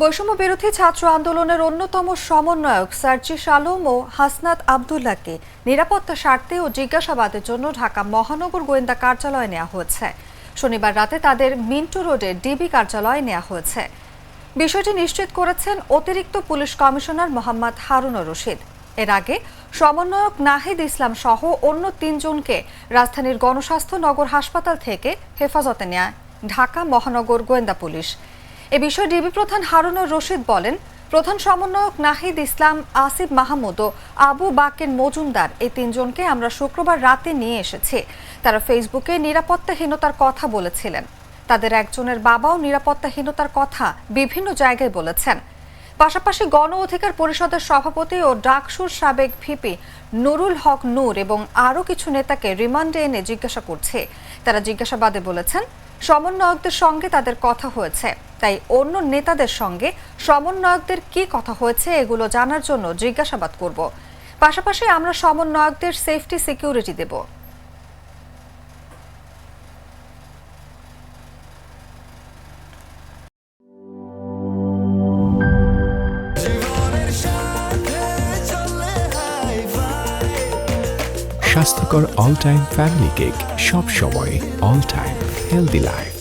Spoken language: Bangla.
বৈষম্য বিরোধী ছাত্র আন্দোলনের অন্যতম সমন্বয়ক সার্জিস আলম ও হাসনাত আব্দুল্লাহকে নিরাপত্তা স্বার্থে ও জিজ্ঞাসাবাদের জন্য ঢাকা মহানগর গোয়েন্দা কার্যালয়ে নেওয়া হয়েছে। শনিবার রাতে তাদের মিন্টু রোডের ডিবি কার্যালয়ে নেওয়া হয়েছে। বিষয়টি নিশ্চিত করেছেন অতিরিক্ত পুলিশ কমিশনার মোহাম্মদ হারুনুর রশিদ। এর আগে সমন্বয়ক নাহিদ ইসলাম সহ অন্য ৩ জনকে রাজধানীর গণস্বাস্থ্য নগর হাসপাতাল থেকে হেফাজতে নেয় ঢাকা মহানগর গোয়েন্দা পুলিশ। এ বিষয়ে ডিবি প্রধান হারুনুর রশিদ বলেন, প্রধান সমন্বয়ক নাহিদ ইসলাম, আসিফ মাহমুদ ও আবু বাকের মজুমদার এই ৩ জনকে আমরা শুক্রবার রাতে নিয়ে এসেছি। তারা ফেসবুকে নিরাপত্তাহীনতার কথা বলেছিলেন। তাদের একজনের বাবাও নিরাপত্তাহীনতার কথা বিভিন্ন জায়গায় বলেছেন। পাশাপাশি গণ অধিকার পরিষদের সভাপতি ও ডাকসুর সাবেক ভিপি নুরুল হক নূর এবং আরও কিছু নেতাকে রিমান্ডে এনে জিজ্ঞাসা করছে। তারা জিজ্ঞাসাবাদে বলেছেন, সমন্বয়কদের সঙ্গে তাদের কথা হয়েছে, তাই অন্য নেতাদের সঙ্গে সমন্বয়কদের কি কথা হয়েছে এগুলো জানার জন্য জিজ্ঞাসাবাদ করব। পাশাপাশি আমরা সমন্বয়কদের সেফটি সিকিউরিটি দেব। স্বাস্থ্যকর অল টাইম ফ্যামিলি কেক, সব সময় অল টাইম হেলদি লাইফ।